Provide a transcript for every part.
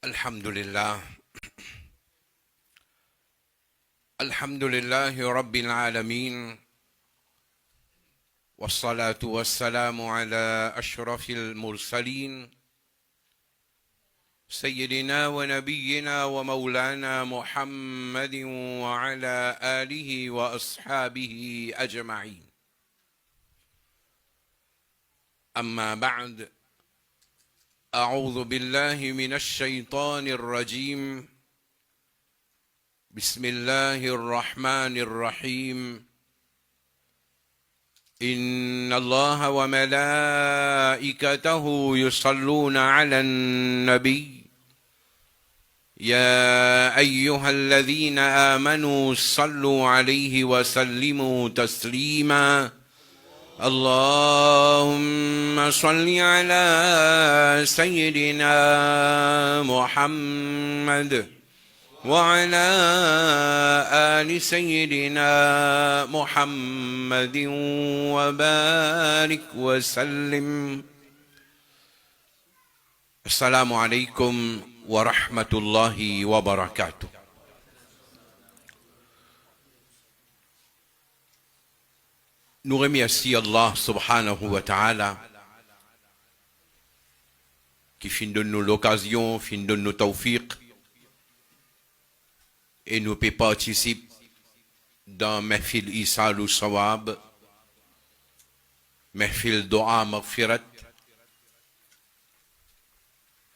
الحمد لله الحمد لله رب العالمين والصلاة والسلام على أشرف المرسلين سيدنا ونبينا ومولانا محمد وعلى آله وأصحابه أجمعين. أما بعد، أعوذ بالله من الشيطان الرجيم. بسم الله الرحمن الرحيم. إن الله وملائكته يصلون على النبي يا أيها الذين آمنوا صلوا عليه وسلموا تسليما. اللهم صل على سيدنا محمد وعلى آل سيدنا محمد وبارك وسلم. السلام عليكم ورحمة الله وبركاته. Nous remercions Allah subhanahu wa ta'ala qui fin donne nous l'occasion, fin donne nous tawfiq et nous peut participer dans Mahfil Isal ou Sawab, Mahfil Dua Maghfirat.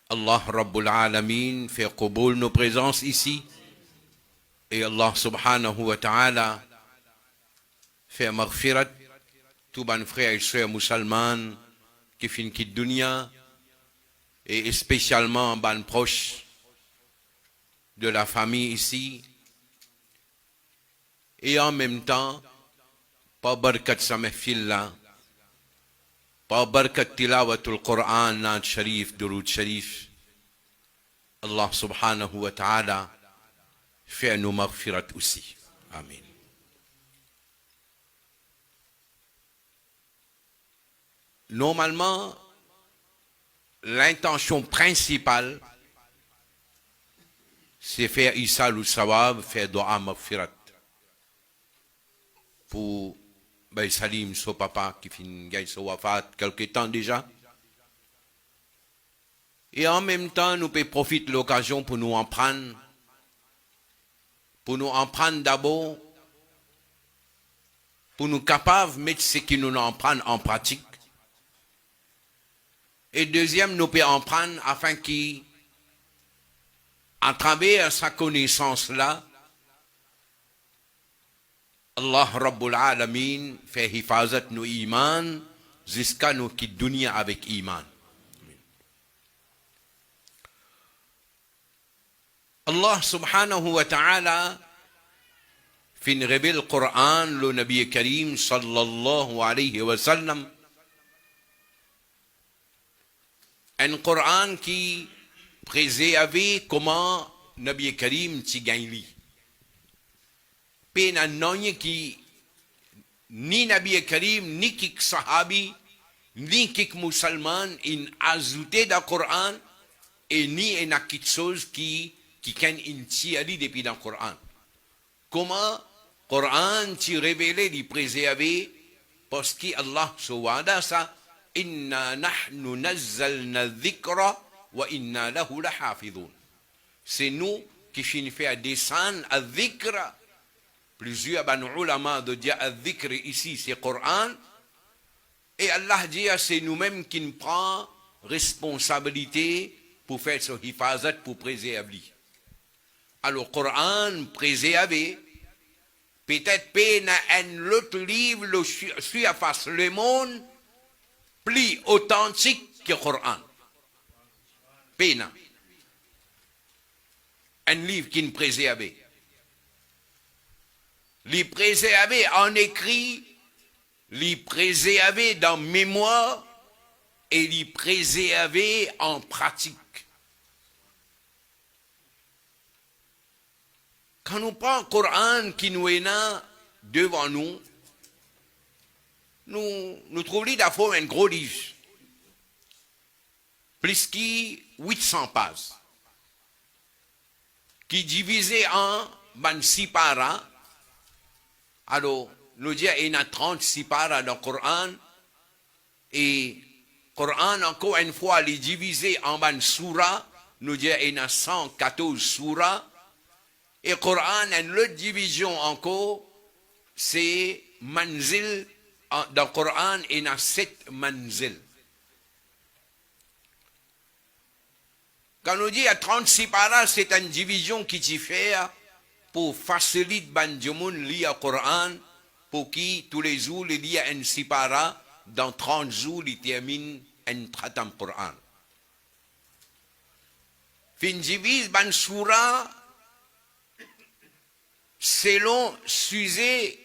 Allah Rabbul Alamin fait qaboul nos présences ici et Allah subhanahu wa ta'ala fait maghfirat tous les frères et sœurs musulmans qui fin quittent dunya et spécialement les proches de la famille ici, et en même temps par barkat sa mahfil là, par barkat tilawatul Qur'an nat sharif durud sharif, Allah subhanahu wa ta'ala fait nous maghfirat aussi. Amen. Normalement, l'intention principale, c'est faire Isal ou Sawab, faire Dua Maghfirat. Pour Salim, son papa, qui finit son wafat quelque temps déjà. Et en même temps, nous pouvons profiter de l'occasion pour nous en prendre. Pour nous en prendre d'abord, pour nous capables de mettre ce qui nous en prendre en pratique. Et deuxième, nous pouvons en prendre afin qu'à travers sa connaissance-là, Allah Rabbul Alamin fait hifazat nos iman jusqu'à nous quitter dunya avec iman. Allah subhanahu wa ta'ala fin révèle le Coran, le Nabi Karim sallallahu alayhi wa sallam, un Coran qui préserve comment Nabi Karim t'y gagne. Pena non qui ni Nabi Karim, ni kik sahabi, ni kik musulman in ajouté dans le Coran et ni en a quelque chose qui can in tiari depuis dans le Coran. Comment le Coran t'y révélé, t'y préservé parce que Allah subhanahu ça Inna nahnu nazzalna dhikra wa inna lahu lahafidhun. C'est nous qui finissons faire descendre à dhikra. Plusieurs ulama de dire à dhikr ici c'est Coran. Et Allah dit c'est nous-mêmes qui nous prenons responsabilité pour faire ce hifazat, pour préserver. Alors Coran préservé. Peut-être peine un autre livre le surface le monde plus authentique que le Coran. Pena. Un livre qui nous préserve. Les préserver en écrit, les préserver dans mémoire et les préserver en pratique. Quand nous prenons le Coran qui nous est là devant nous, nous trouvons d'abord un gros livre. Plus que 800 pages. qui divisé en ban sipara. Alors, nous disons, il y a 30 sipara dans le Coran. Et le Coran, encore une fois, il est divisé en ban surah. Nous disons, il y a 114 surahs. Et le Coran, une autre division encore, c'est manzil. Dans le Coran, il y a 7 manzil. Quand on dit il y a 36 paras, c'est une division qui s'y fait pour faciliter ban djoumoun lire le Coran, pour qui tous les jours il y a une sipara, dans 30 jours il termine un khatam Coran. Fin divise ban surah selon sujet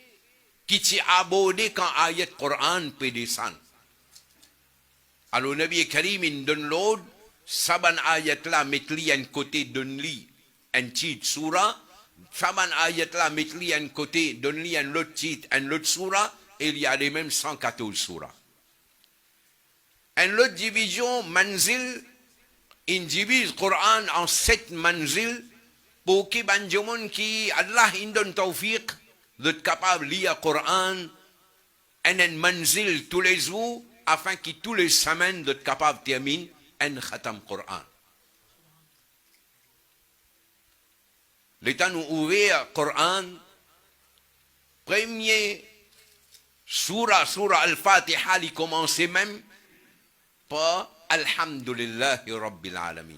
qui s'y abordé quand ayat Coran peut descendre. Alors Nabi Karim il donne l'ordre. Saban ayat la metli un côté donne-li un titre surah. Saban ayat la metli un côté donne-li un autre titre, un autre surah. Et il y a les mêmes 114 surahs. Une autre division, manzil, il divise le Coran en 7 manzil pour que banjomon qui Allah il donne tawfiq d'être capable de lire le Coran un manzil tous les jours afin que tous les semaines d'être capable de terminer un khatam Coran. L'état nous ouvert le Coran, premier surah Al-Fatiha, il commence même par Alhamdulillahi Rabbil Alamin.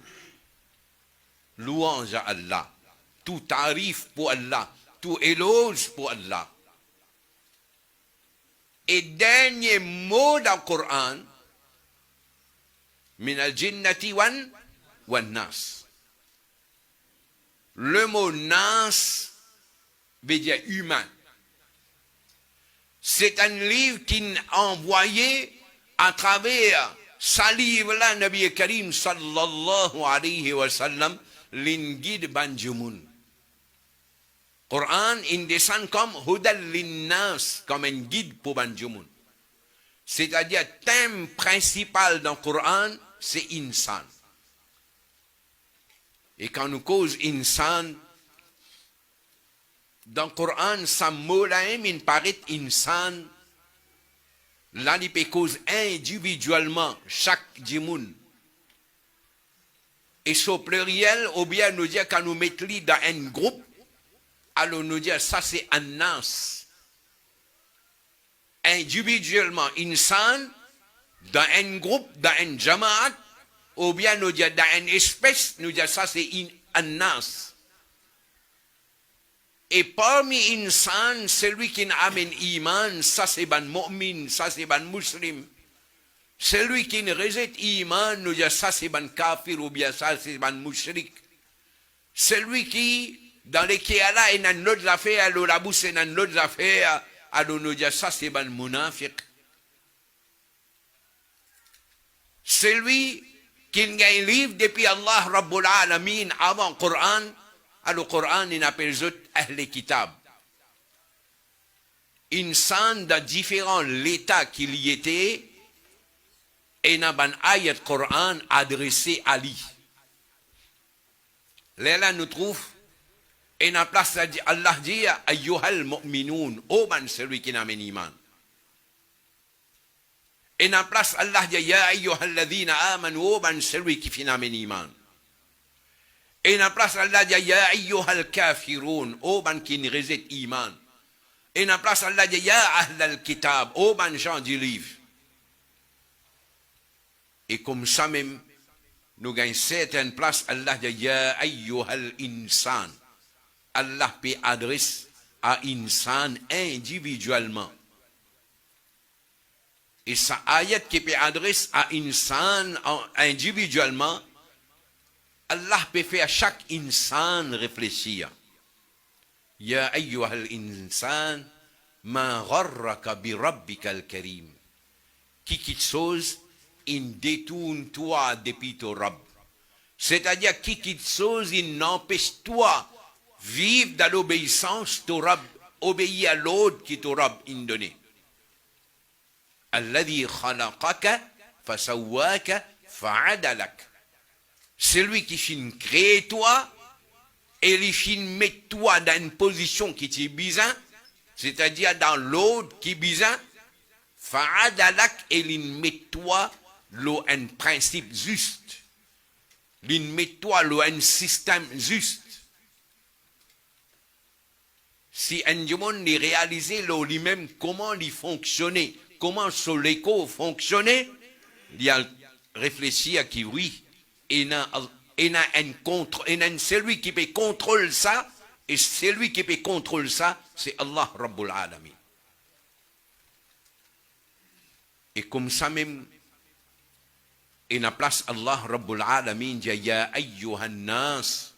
Louange à Allah, tout tarif pour Allah, tout éloge pour Allah. Et dernier mot dans le Coran, min al-jinnati wan nas. Le mot nas veut dire humain. C'est un livre qui est envoyé à travers sa livre-là, Nabi Karim sallallahu alayhi wa sallam, l'ingid banjumun. Coran, il descend comme hudal linnas, comme un guide pour banjumun. C'est-à-dire, le thème principal dans le Coran, c'est insan. Et quand nous cause insan, dans le Coran, ça mot-là, il paraît insan. Là, il peut cause individuellement chaque djimoun. Et ce pluriel, ou bien nous dire quand nous mettons dans un groupe, alors nous dire ça c'est un nas. Individuellement, insan, dans un groupe, dans un jamaat, ou bien nous dire dans une espèce, nous dire ça c'est un nas. Et parmi insan, celui qui amène iman, ça c'est ban mu'min, ça c'est ban muslim. Celui qui ne rejette iman, nous dire ça c'est ban kafir, ou bien ça c'est ban mushrik. Celui qui, dans les kiala, il y a une autre affaire, alors la bouche il y a une autre affaire, alors nous dire ça c'est ban munafiq. Celui qui a un livre depuis Allah Rabbul Alamin avant le Coran, alors le Coran il appelle les autres Ahl Kitab. Insan dans différents états qu'il y était, et il y a un ayat Coran adressé à lui. Là nous trouvons, et dans la place Allah dit, ayyuhal mu'minun, ô man celui qui n'a pas iman. Et dans la place Allah dit, ya ayyuhal ladhina amanu, ô man celui qui n'a pas iman. Et dans la place Allah dit, ya ayyuhal kafirun, ô man qui ne rejette iman. Et dans la place Allah dit, ya ahlal kitab, ô man gens du livre. Et comme ça même, nous gagnons certaines places, Allah dit, ya ayyuhal insan. Allah peut adresser à insan individuellement. Et sa ayat qui peut adresser à insan individuellement, Allah peut faire chaque insan réfléchir. Ya ayyuhal insan, ma gharraka bi rabbika al-karim. Qui quitte chose, il détourne toi depuis ton Rabb. C'est-à-dire, qui quitte chose, il n'empêche toi vivre dans l'obéissance, ton Rabb, obéir à l'autre qui ton Rabb il donné. Alladhi khalaqaka fasawwaka fa'adalak. Celui qui finit créer toi et il fin met toi dans une position qui est bizarre, c'est-à-dire dans l'autre qui est bizarre, fa'adalak et il met toi un principe juste. Il met toi un système juste. Si un monde est réalisé lui-même comment il fonctionnait, comment son écho fonctionnait, il a réfléchi à qui oui, il y a celui qui peut contrôler ça, et celui qui peut contrôler ça, c'est Allah Rabbul Alamin. Et comme ça même, il y a place Allah Rabbul Alamin dit Ya ayyuhan nas,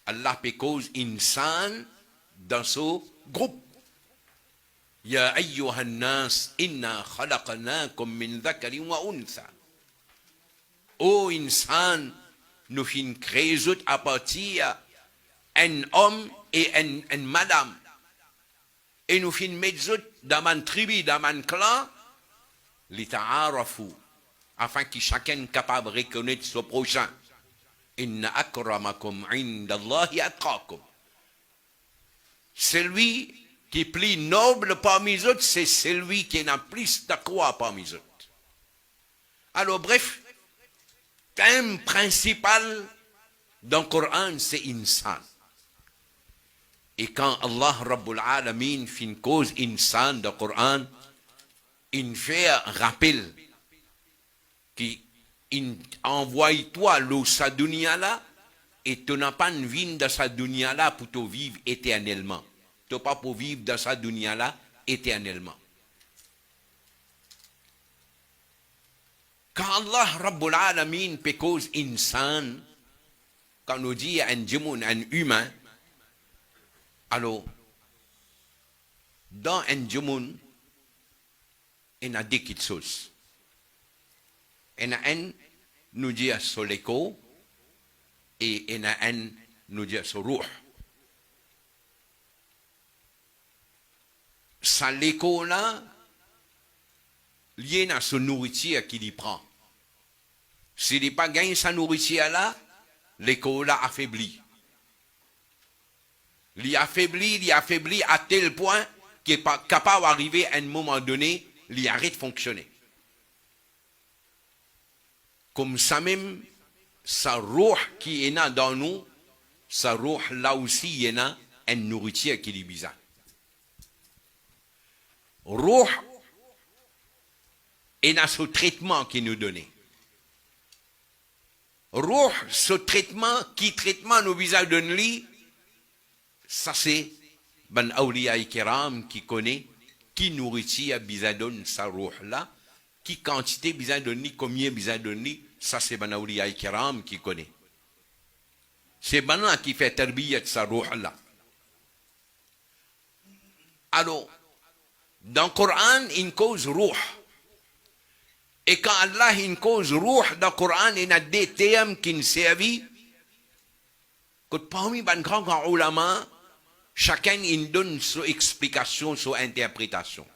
Allah peut cause insan dans ce groupe. Ya ayyuhan nas, inna khalaqnakum min dhakarin wa untha. Ô insan, nous fin créer à partir un homme et une madame. Et nous fin mettre dans une tribu, dans un clan, li ta'arafu, afin que chacun capable de reconnaître son prochain. Inna akramakum indallahi atqakum. Celui qui est plus noble parmi les autres, c'est celui qui a plus d'acroix parmi les autres. Alors bref, thème principal dans le Coran, c'est insan. Et quand Allah Rabbul Alamin fait une cause insan dans le Coran, il fait un rappel qui envoie toi l'eau sa dunya là, et tu n'as pas une vie dans sa dunya là pour te vivre éternellement. Tu n'as pas pour vivre dans sa dunya là éternellement. Quand Allah Rabbul Alamin fait cause insan, quand on dit un djimoun, un humain, alors, dans un djimoun, il y a deux petites choses. Il y a un, nous dit sur l'écho, et il y a un, nous dit sur ruh. Ça l'écho là, il y a sa nourriture qu'il y prend. S'il n'est pas gagné sa nourriture là, l'écho là affaiblit. Il affaiblit à tel point qu'il n'est pas capable d'arriver à un moment donné, il arrête de fonctionner. Comme ça même, sa ruh qui est là dans nous, sa ruh là aussi, il y a une nourriture qui est bizarre. Ruh est dans ce traitement qui nous donne. Ruh, ce traitement, qui traitement nos visages donne lui, ça c'est ben awliya kiram qui connaît, qui nourriture bizarre donne sa ruh là, qui quantité bizarre donne, combien bizarre donne, ça c'est ben awliya kiram qui connaît. C'est ben qui fait tarbiyat sa ruh là. Alors, dans le Coran, il cause ruh. Et quand Allah il cause ruh dans le Coran, il y a des termes qui nous servent. Que parmi les grands ulama, chacun il donne son explication, son interprétation.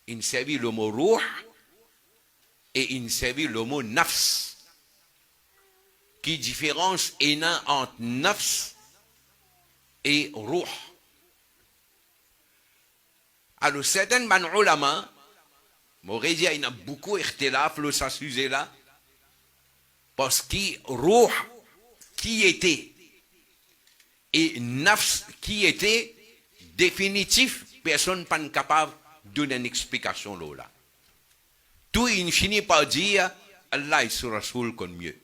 Il servent le mot ruh et il servent le mot nafs. Qui différence est là entre nafs et ruh. Alors certains ulama, m'aurait dit, il y a beaucoup d'irtilaf sur ce sujet-là, parce que ruh qui était et nafs qui était définitif, personne n'est pas capable de donner une explication là. Tout il finit par dire Allah et son Rasoul comme mieux.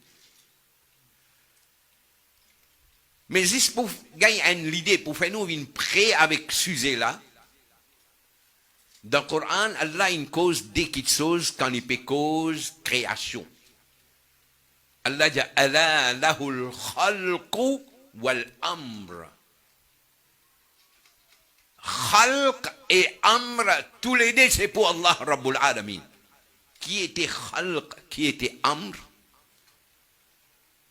Mais juste pour gagner une idée, pour faire nous une prêt avec ce sujet-là, dans le Coran, Allah a une cause des petites choses quand il peut cause création. Allah dit Allah lahul khalqu wal amr. Khalq et amr, tous les deux c'est pour Allah Rabbul Alamin. Qui était khalq, qui était amr?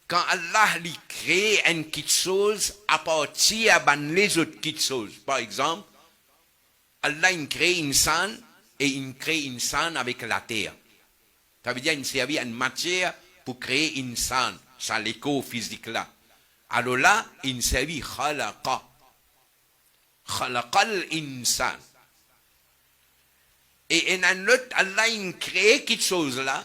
Quand Allah lui crée une petite chose à partir de les autres petites choses. Par exemple, Allah il crée insan et il crée insan avec la terre. Ça veut dire qu'il servait une matière pour créer insan, ça l'écho physique là. Alors là, il s'agit khalaqa. Khalaqal insan. Et en l'autre, Allah il crée quelque chose là,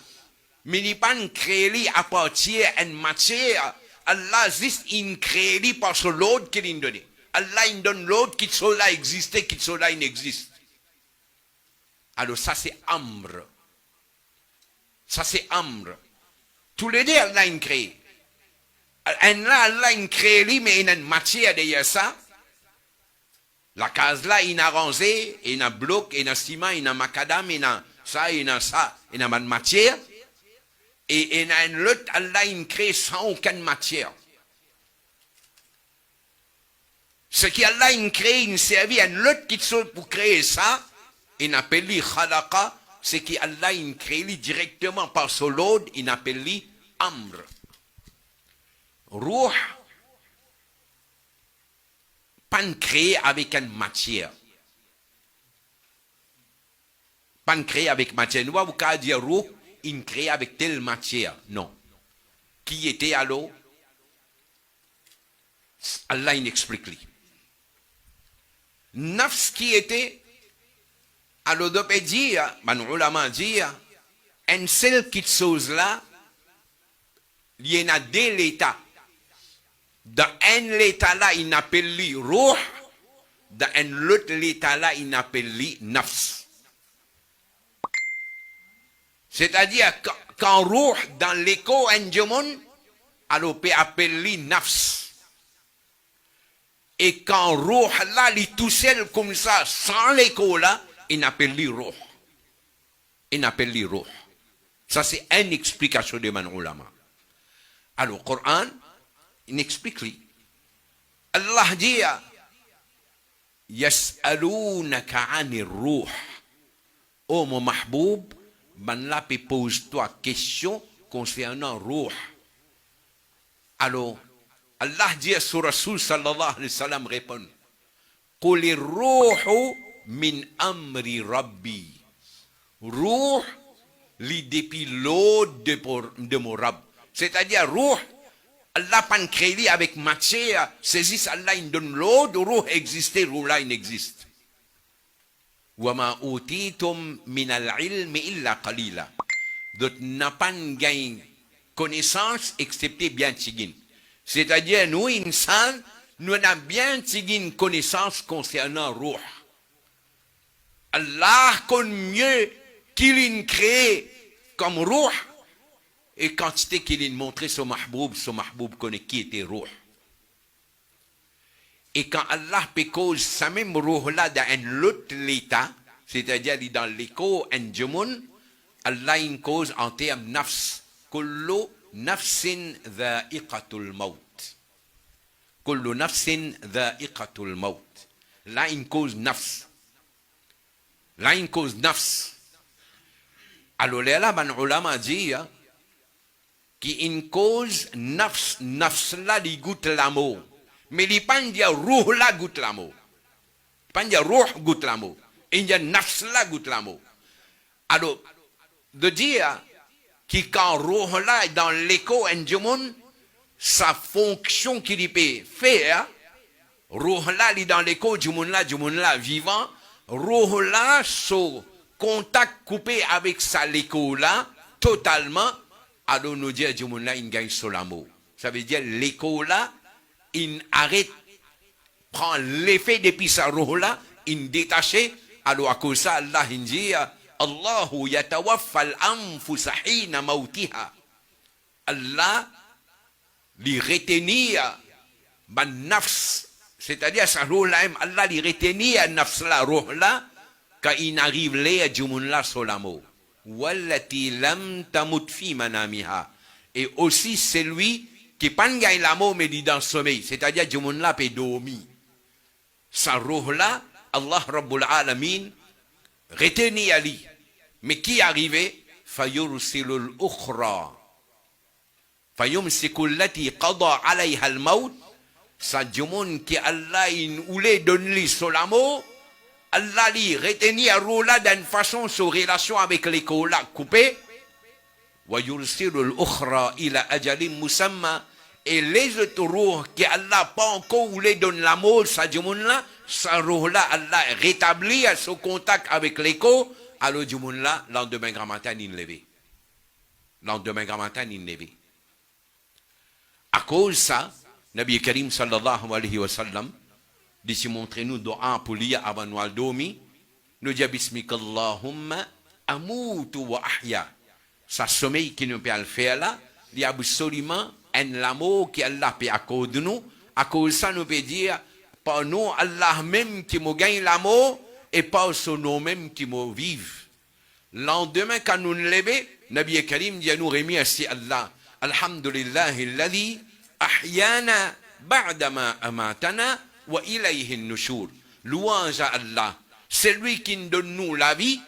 mais il n'a pas créé à partir d'une matière. Allah juste il crée parce que l'autre qu'il a donné. Allah il donne l'autre quelque chose là existe, quelque chose là il existe. Alors ça c'est amr. Ça c'est amr. Tous les deux Allah il crée. Allah il crée mais il y a une matière derrière ça. La case là, il a rangé, il a bloc, il a ciment, il a macadam, il a ça, il a ça, il a une matière. Et il a une autre, Allah, il crée sans aucune matière. Ce qu'Allah, il crée, il servait à une autre petite chose pour créer ça. Il appelle lui khalaqa, ce qu'Allah, il crée directement par son lot, il appelle lui amr. Ruh. Pas créé avec une matière. Pas créé avec matière. Nous, vous pouvez dire, roux, il créé avec telle matière. Non. Qui était alors? Allah, il explique. Nafs qui était, alors, on peut dire, ben, ulama dire, une seule petite chose là, il y en a deux l'état. Dans un l'état là, il appelle lui ruh. Dans un autre l'état là, il appelle lui nafs. C'est-à-dire, quand ruh, dans l'écho anjumun, alors on peut appeler lui nafs. Et quand ruh là, il est tout seul comme ça, sans l'écho là, il appelle lui ruh. Il appelle lui ruh. Ça, c'est une explication de man ulama. Alors, le Coran, il explique lui. Allah dit Yas'alunaka 'anir ruh. Oh mon mahboub, ben là pose-toi question concernant ruh. Alors Allah dit à son Rasoul sallallahu alayhi wa sallam répond Qul ruhu min amri rabbi. Ruh li depuis l'eau de mon Rabb. C'est-à-dire ruh Allah pas créé avec matière, c'est Allah il donne l'eau, de roh exister, roh là il existe. Wa ma utitum min al-ilmi illa qalila. Donc n'a pas gagné connaissance excepté bien tigin. C'est-à-dire nous insan, nous n'avons bien tigin connaissance concernant roh. Allah connaît mieux qu'il crée comme roh. Et quantité qu'il a montré son mahboub connaît qui était ruh. Et quand Allah peut cause sa même ruh là dans un autre l'état, c'est-à-dire dans l'écho anjumun, Allah in cause en termes nafs. Kullu nafsin dha'iqatul maut. Kullu nafsin dha'iqatul maut. Là in cause nafs. Là in cause nafs. Alors là, ban ulama dit, qui une cause nafs là il goûte l'amour mais il pas dire ruh là goûte l'amour pas dire ruh goûte l'amour il dit nafs là goûte l'amour alors de dire que quand ruh là dans l'écho anjumun sa fonction qu'il peut faire ruh là il dans l'écho jumun là vivant ruh là son contact coupé avec sa l'écho là totalement. Alors nous dire que là, il gagne sur l'amour. Ça veut dire l'écho là, il arrête, prend l'effet depuis sa roue là, il détache. Alors à cause de ça, Allah dit Allahu yatawaffa al-anfusa hina mautiha. Allah lui retenir ban nafs, c'est-à-dire sa roue là, Allah lui retenir nafs la roue là, quand il arrive là, Jumun là sur l'amour. Wallati lam tamut fi manamiha. Et aussi celui qui pas gagne l'amour mais dit dans le sommeil, c'est-à-dire Jumun là peut dormir. Sa roue là, Allah Rabbul Alamin retenir Ali. Mais qui arrivait fayursilul ukhra. Fayumsiku allati qada alayha al-maut. Sa Jumun qui Allah in oulé donne lui sur l'amour. Allah li retenir roula d'une façon sur relation avec l'école coupée. Wa yursilul ukhra ila ajalin musamma. et les autres roues qui Allah pas encore voulu donner l'amour, ça dit là, ça roue là, Allah rétablit à son contact avec l'écho, alors du monde là, lendemain grand matin, il levé. Lendemain grand matin, il levé. À cause de ça, Nabi Karim sallallahu alayhi wa sallam, dit montrer nous doa pour lire avant nous dormir, nous dit bismikallahumma amutu wa ahya. Ça sommeil qui nous peut le faire là, il y a absolument un amour qui Allah peut accorder nous. À cause de ça, nous peut dire, par nous, Allah même qui nous gagne l'amour, et par son nom même qui nous vive. Lendemain, quand nous nous levons, Nabi Karim dit à nous remercier Allah. Alhamdulillahi alladhi ahyana ba'dama amatana wa ilayhi nushur. Louange à Allah. C'est lui qui nous donne nous la vie.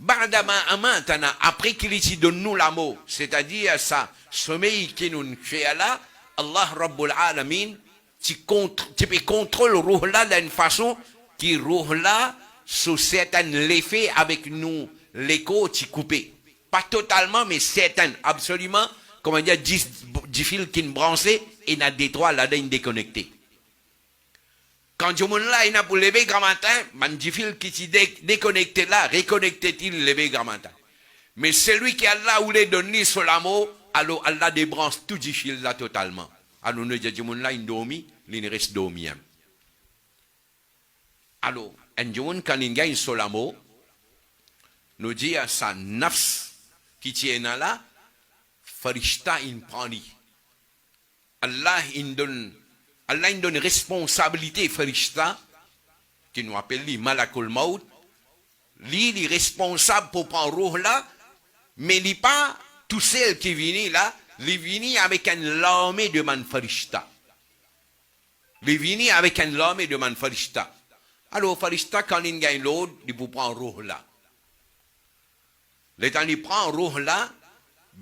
Ba'dama amatana, après qu'il donne nous l'amour. C'est-à-dire ça, sommeil qui nous fait là, Allah Rabbul Alamin, tu peux contrôler le roh là d'une façon qui roh là, sous certains l'effet avec nous, l'écho, tu coupé. Pas totalement, mais certains, absolument, comment dire, 10 fils qui nous branchent et n'a des trois là-dedans déconnectés. Quand je me là, il a pour lever grand matin, man 10 fils qui s'y déconnecté là, reconnecté-il lever grand matin. Mais celui qui a là où les donné sur l'amour, alors Allah débranche tout 10 fils là totalement. Alors nous disons là, il dormi, il reste dormi. Alors, un jour, quand il gagne sur l'amour, nous dit à sa nafs qui tient là, farishta il prend lui. Allah il donne responsabilité farishta qui nous appelle lui malakul maut. Lui il est responsable pour prendre roh là, mais il n'est pas tout seul qui vient là, il vient avec une armée de man farishta. Il vient avec une armée de man farishta. Alors farishta quand il gagne l'autre, il peut prendre roh là. Le temps il prend roh là,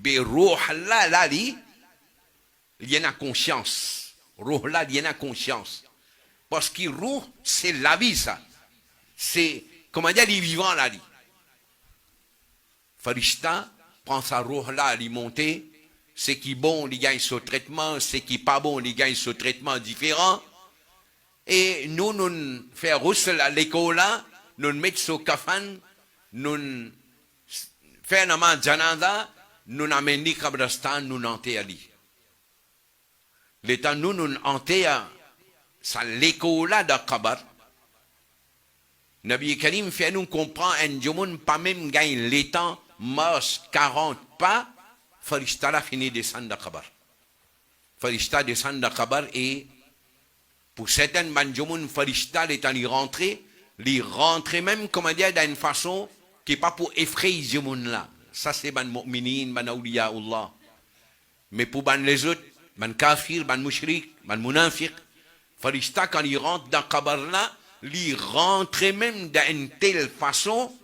mais roh là, il y en a conscience. Roh là, il y en a conscience. Parce que roh, c'est la vie, ça. C'est, comment dire, les vivants là. Farishta prend sa roh là, il monte. C'est qui bon, il gagne ce traitement. C'est qui pas bon, il gagne ce traitement différent. Et nous faisons à l'école là, nous mettons ce kafan, nous faisons un janada, nous amenons Kabrastan, nous n'enterrons. L'état nous enterrons, c'est l'école là de Kabar. Nabi Karim fait nous comprendre, un jour, pas même gagne l'état, marche 40 pas, Farishta la fini descendre de Kabar. Farishta descend de Kabar et pour certaines manjomoun farishta l'étant y rentrer même, comment dire, d'une façon qui n'est pas pour effrayer ce monde-là. Ça, c'est ban mu'minin, ban awliya Allah. Mais pour ban les autres, ban kafir, ban mushrik, ban munafiq, farishta, quand il rentre dans Kabar-là, il rentre même d'une telle façon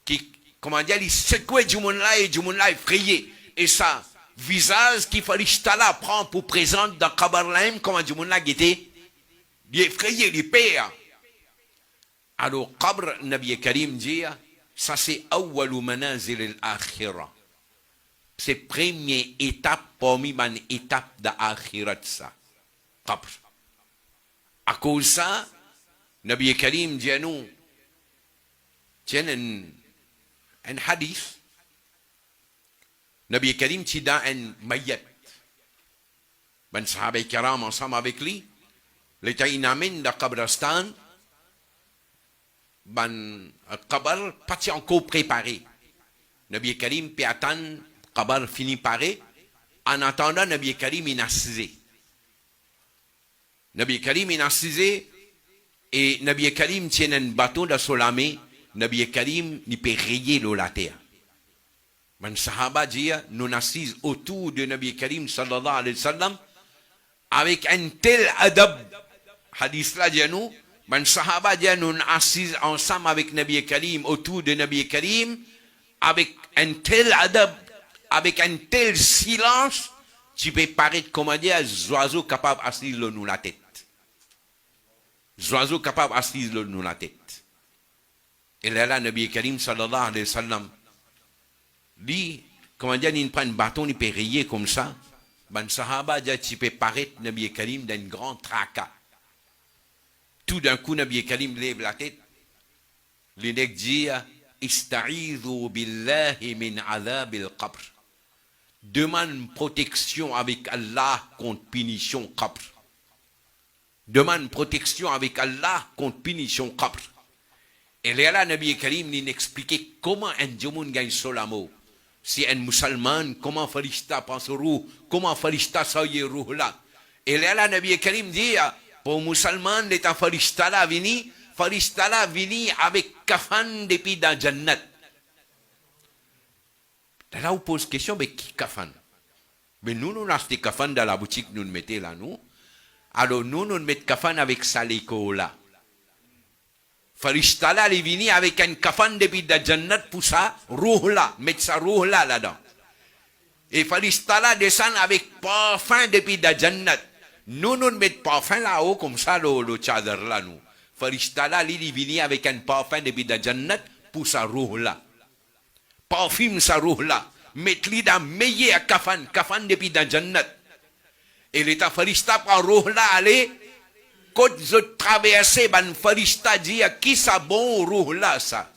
qui, comment dire, il secoue ce monde-là et ce monde-là effrayé. Et ça, visage qui farishta là prend pour présente dans Kabar-là même, comment ce monde-là était. Il est effrayé, il est père. Alors, Qabr, Nabi Karim dit, ça c'est awwalu manazil al-akhirah. C'est première étape parmi les étapes de l'akhirat, ça. Qabr. À cause de ça, Nabi Karim dit à nous, tiens un hadith, Nabi Karim dit dans un mayat. Ben sahaba kiram ensemble avec lui, l'état inamin de Kabrastan, ban Kabar pas encore préparé. Nabi Karim peut attendre Kabar fini paré. En attendant, Nabi Karim il a assisé. Nabi Karim il a assisé et Nabi Karim tient un bâton de solamé. Nabi Karim il peut rayer la terre. Man sahaba dit nous assis autour de Nabi Karim sallallahu alayhi wa sallam avec un tel adab. Hadith là dit nous, man sahaba dit nous assis ensemble avec Nabi Karim autour de Nabi Karim avec un tel adab, avec un tel silence, tu peux paraître comment dire un oiseau capable d'assis nous la tête. Oiseau capable d'assis nous la tête. Et là Nabi Karim sallallahu alayhi wa sallam dit comment dire il prend un bâton il peut rayer comme ça. ban sahaba dia tu peux paraître Nabi Karim d'un grand tracas. Tout d'un coup, Nabi Karim lève la tête. Le nègre dit, Ista'idhu billahi min adhab al-qabr. Demande protection avec Allah contre punition qabr. Demande protection avec Allah contre punition qabr. Et là, Nabi Karim nous expliquait comment un djoumoun gagne solamo. Si un musulman, comment farishta pense roux, comment farishta saye roux là. Et là, Nabi Karim dit, pour musulman, l'état farishta là vini avec kafan depuis dans Jannat. Là, on pose question, mais qui kafan? Mais nous avons acheté kafan dans la boutique, nous mettons là, nous. Alors, nous mettons kafan avec saliko là. Farishta là, il vini avec un kafan depuis dans Jannat pour ça, roux là, mettre sa roux là là-dedans. Et farishta là descend avec parfum depuis dans Jannat. Nous mettons parfum là-haut, comme ça, le tchadar là, nous. Farishta là, il vini avec un parfum depuis dans Jannat pour sa roux là. Parfume sa roux là. Mettre-lui dans meilleur kafan depuis dans Jannat. Et l'état farishta par roux là, allez, quand je traversais, ban farishta dit, qui sa bon roux là, ça?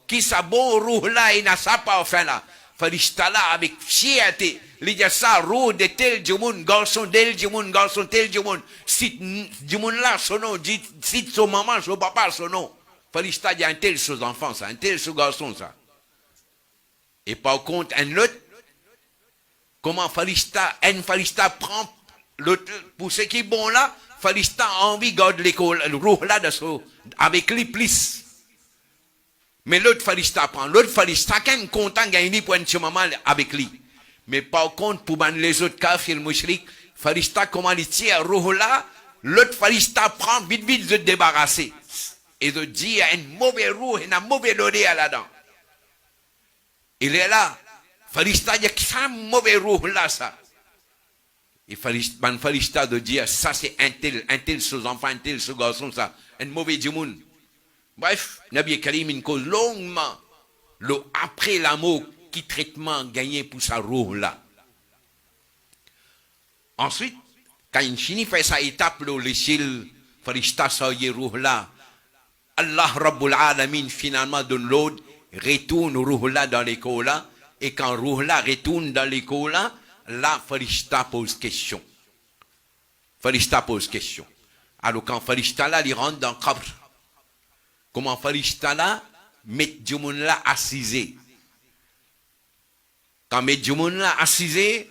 Qui sa bon roux là, il n'a sa parfum là. Farishta là, avec fierté, il dit ça, roux de tel djoumoun, garçon tel djoumoun, garçon tel djoumoun. Si djoumoun là, son nom, dit, si son maman, son papa, son nom. Farishta dit un tel sous enfant, ça, un tel sous garçon, ça. Et par contre, un autre, comment un farishta prend l'autre, pour ce qui est bon là, farishta a envie de garder l'école, le roux là, avec lui plus. Mais l'autre farishta prend, l'autre farishta, chacun content de gagner pour un maman avec lui. Mais par contre, pour les autres kafir, le mouchrik, farishta, comment il tire roux là, l'autre farishta prend, vite, se débarrasser. Et de dire, il y a un mauvais roux, il y a un mauvais odeur là-dedans. Il est là. Farishta, il y a un mauvais roux là, ça. Et farishta de dire, ça c'est un tel sous enfant, un tel sous garçon, ça. Un mauvais djoumoun. Bref, Nabi Karim, il cause longuement, après l'amour, qui traitement gagné pour sa roux là. Ensuite, quand il finit faire sa étape, l'échelle, farishta, ça y est roux là. Allah Rabbul Alamin, finalement, donne l'autre, retourne Ruhla dans l'école là, et quand Ruhla retourne dans l'école là, là, Farishta pose question. Farishta pose question. Alors quand Farishta là, il rentre dans le qabr, comment Farishta là, met Djoumoun là assisé. Quand met Djoumoun là assisé,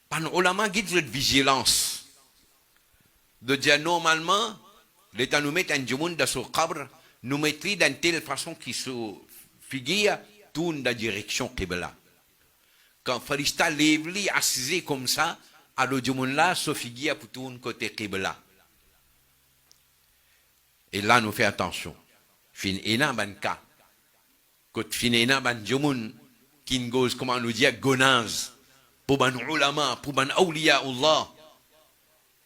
pendant ulama guide cette vigilance. De dire normalement, l'État nous met un Djoumoun dans son qabr, nous mettons dans telle façon qui se figure, tourne dans la direction Qibla. Quand Farishta lève lui assisé comme ça, alors Djoumoun là se figure pour tourner côté Qibla. Et là, nous faisons attention. Fin ena ban ka. Quand fin ena ban Djoumoun, qui nous comment nous dire, gonaz, pour ban ulama, pour ban awliya Allah,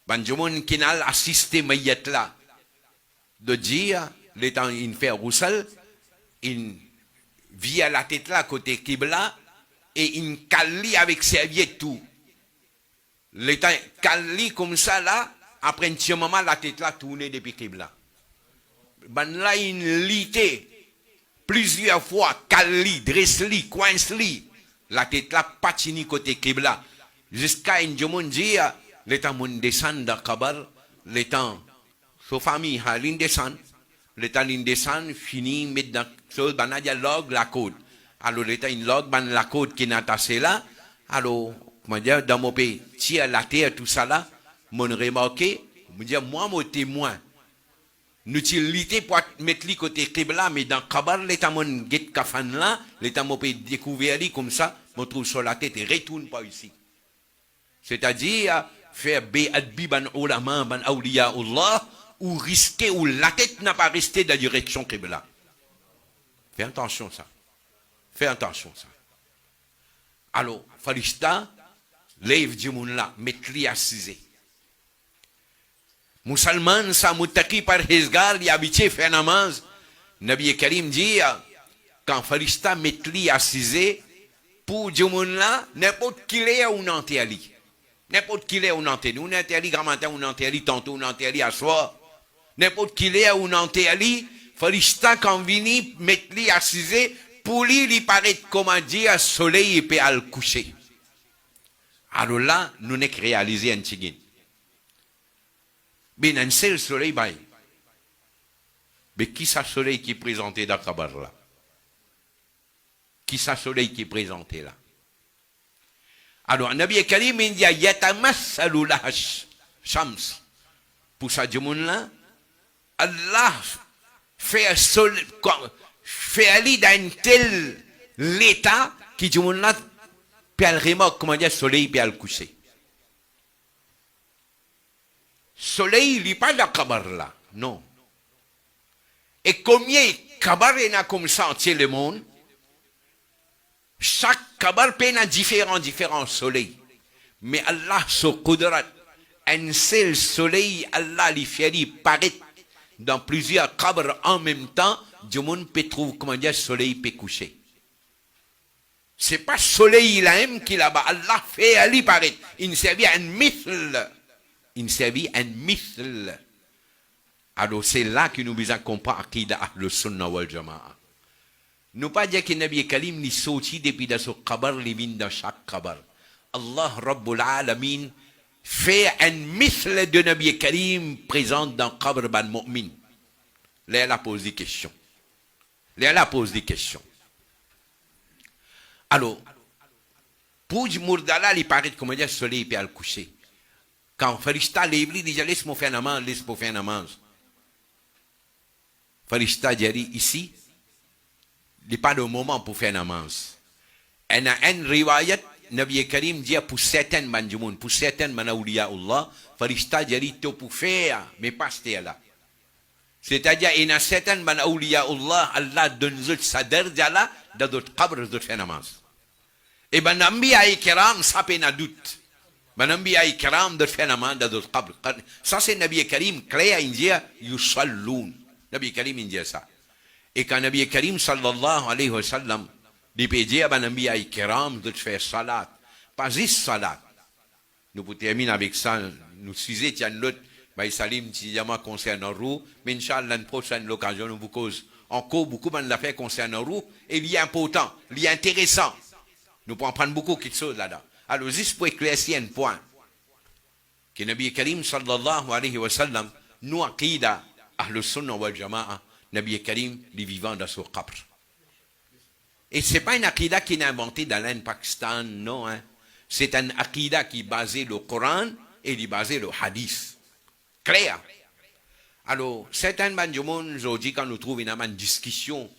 ban Djoumoun qui n'a assisté mayat là, de dire, le temps il fait roussel, il vit à la tête là côté Qibla et il cali avec serviette tout. Le temps cali comme ça là, après un petit moment la tête là tourne depuis Qibla. Ben là il lité plusieurs fois, cali, dresse-li, coince-li, la tête là patini côté Qibla. Jusqu'à un jour dit, le temps mon descend dans Kabar, le temps sa famille a descend. L'état descend, fini, met dans chose, ban a log la côte. Alors l'état in log, ban la côte qui n'a tassé là. Alors, comment dire, dans mon pays, tire la terre, tout ça là, mon remarqué, me dire, moi, mon témoin, nous t'ilité pour mettre lui côté Qibla, mais dans Kabar, l'état mon get kafan là, l'état mon pays découvert lui comme ça, me trouve sur la tête et retourne pas ici. C'est-à-dire, faire béadbi ban ulama, ban awliya Allah, ou risquer, ou la tête n'a pas resté dans la direction Qibla. Fais attention ça. Fais attention ça. Alors, Farishta, lève Djoumoun là, met-lui assisé. Musulman, ça moutaki par Hezgar, il habitué faire namaz. Nabi Karim dit, quand Farishta met-lui assisé, pour du monde là, n'importe qui est ou non ali. N'importe qui est ou non ali. Ou non ali grand matin, ou non ali tantôt, ou non ali à soir. N'importe qui est ou non ali, Farista quand vini mettre li assisé pour lui il paraît comment dire soleil et puis à le coucher. Alors là, nous n'avons réalisé un tigin. Mais un seul soleil, mais qui est soleil qui est présenté dans le kabar là? Qui est soleil qui est présenté là? Alors, Nabi Karim il dit yatamassalu la shams. Pour ça, du monde là, Allah fait aller dans un tel l'état qui du monde là, puis elle remarque comment dire soleil, puis elle coucher. Soleil, il n'est pas dans le kabar là, non. Et combien de kabar il y a comme ça entier le monde? Chaque kabar peut avoir différents soleils. Mais Allah, sur Qudrat, un seul soleil, Allah, lui fait paraître dans plusieurs kabars en même temps, du monde peut trouver, comment dire, soleil peut coucher. C'est pas soleil il qui là-bas, Allah fait aller paraître. Il servit un mithl. Il servit un mithl. Alors c'est là que nous besoin comprendre Aqida Ahlus Sunnah wal Jama'a. Nous pas dire que Nabi Karim ni sorti depuis dans ce kabar, il vient dans chaque kabar. Allah Rabbul Alamin fait un mithl de Nabi Karim présent dans le kabar ban mu'min. Là, elle a posé des questions. Alors, pour Mourdala, il paraît comme dire soleil peut le coucher. Quand Farista lève, il dit laisse-moi faire un namaz. Farista dit ici, il n'y a pas de moment pour faire namaz. Et dans une riwayat, Nabi Karim dit pour certains banjoumoun, pour certains manawliya Allah, Farista dit pour faire, mais pas c'était là. C'est-à-dire, il y a certains manawliya Allah, Allah donne sa derja là, dans d'autres qabrs, d'autres faire namaz. Et ben Nambiya Ikram, ça peut n'a doute. Ben Nambiya Ikram, d'autres faire namaz, dans d'autres qabrs. Ça c'est Nabi Karim, clair, il dit, yusalloun. Nabi Karim, il dit ça. Et quand Nabi Karim sallallahu alayhi wa sallam, il peut dire, ben Nambiya Ikram, d'autres faire salat. Pas juste salat. Nous pouvons terminer avec ça, nous suivons, tiens l'autre, ben Salim, si jamais concernant Rou, mais Inch'Allah, une prochaine occasion, nous vous cause encore beaucoup d'affaires concernant Rou, et il y a important, il y a intéressant. Nous pouvons prendre beaucoup de choses là-dedans. Alors, juste pour éclaircir un point, que Nabi Karim sallallahu alayhi wa sallam, nous aqida, Ahlus Sunnah wal Jama'a, Nabi Karim, les vivants dans ce qabr. Et ce n'est pas une aqida qui est inventée dans l'Inde, Pakistan, non. Hein. C'est un aqida qui est basé le Coran et qui est basé le hadith. Clair. Alors, certains banjoumoun, aujourd'hui, quand nous trouvons une discussion,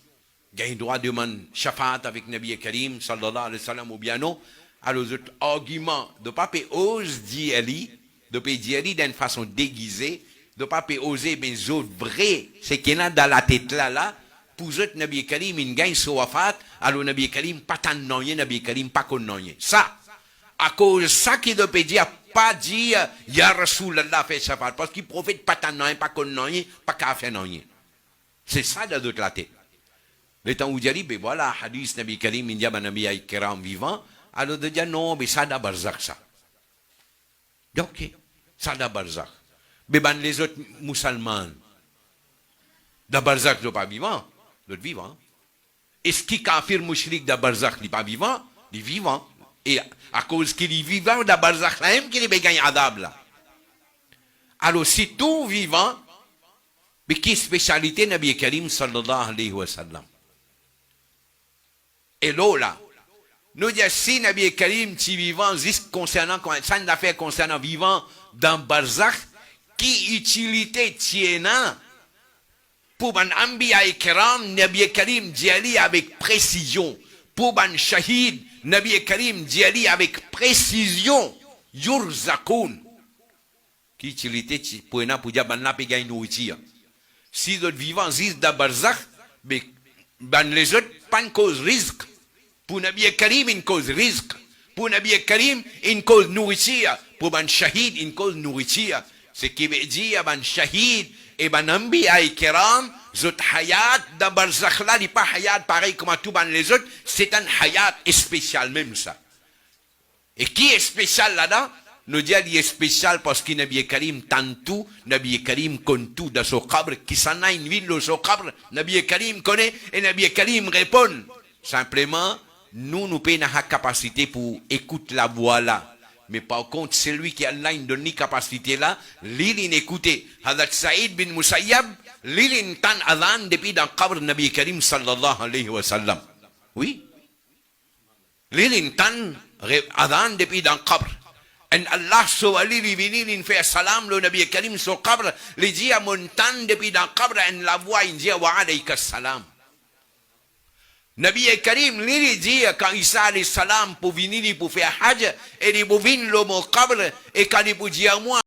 il y a un droit de demander shafaat avec Nabi Karim, sallallahu alayhi wa sallam, ou bien non, alors, cet argument de ne pas oser dire, de pas dire d'une façon déguisée, de ne pas oser, mais autres vrai, c'est qu'il y a dans la tête là, pour eux, Nabi Karim, il gagne son wafat, alors Nabi Karim, pas tant de Nabi Karim, pas qu'on noye. Ça, à cause de ça qui ne peut dire, pas dire, Ya Rasulallah fait shafaat, parce qu'il profite pas tant de pas qu'on noye, pas qu'à faire noye. C'est ça de toute la tête. Le temps où il dit, ben voilà, hadith Nabi Karim, il dit, ben Nabi Karim vivant, alors de dire, non, mais ça da barzak ça. Ok, ça da barzak. Mais ben les autres musulmans, da barzak ne sont pas vivants, d'autres vivants. Est-ce qu'il kafir mouchrik da barzak n'est pas vivant? Il est vivant. Et à cause qu'il est vivant, da barzak là même qu'il est gagné adab là. Alors si tout vivant, mais qui spécialité Nabi Karim sallallahu alayhi wa sallam? Et là, nous disons si Nabi Karim si vivant, juste concernant, ça une affaire concernant vivant dans barzak, qui utilité tiena pour ban Anbiya Ikram, Nabi Karim dit avec précision. Pour ban Shahid, Nabi Karim dit avec précision. Yurzakoun. Qui utilité pour dire ban la pega nourriture. Si d'autres vivants disent dans barzak, mais ban les autres pas une cause risque. Pour Nabi Karim, une cause risque. Pour Nabi Karim, une cause nourriture. Pour ban Shahid, une cause nourriture. Ce qui veut dire ban Shahid, Et ben Nambiya kiram, zot hayat da barzakh là, n'est pas hayat pareil comme tous les autres, c'est un hayat spécial même ça. Et qui est spécial là-dedans? Nous dit il est spécial parce que Nabi Karim tantou, Nabi Karim connaît tout dans son cabre, qui s'en a une ville dans son cabre, Nabi Karim connaît et Nabi Karim répond. Simplement, nous payons la capacité pour écouter la voix là. Mais par contre, celui qui a une donne capacité là, l'il écouté. Hadat Saïd bin Musayyab, l'il tan adhan depuis dans le cabre Nabi Karim sallallahu alayhi wa sallam. Oui. L'il tan adhan depuis dans le cabre. En Allah sowali livini fait salam le Nabi Karim sur qabr li dia montan depuis dans qabr en la voix il dit wa alayka salam. Nabi Karim li dit quand Isa alayhi salam pour venir pour faire hajj et il pour venir le qabr et quand il pour dire moi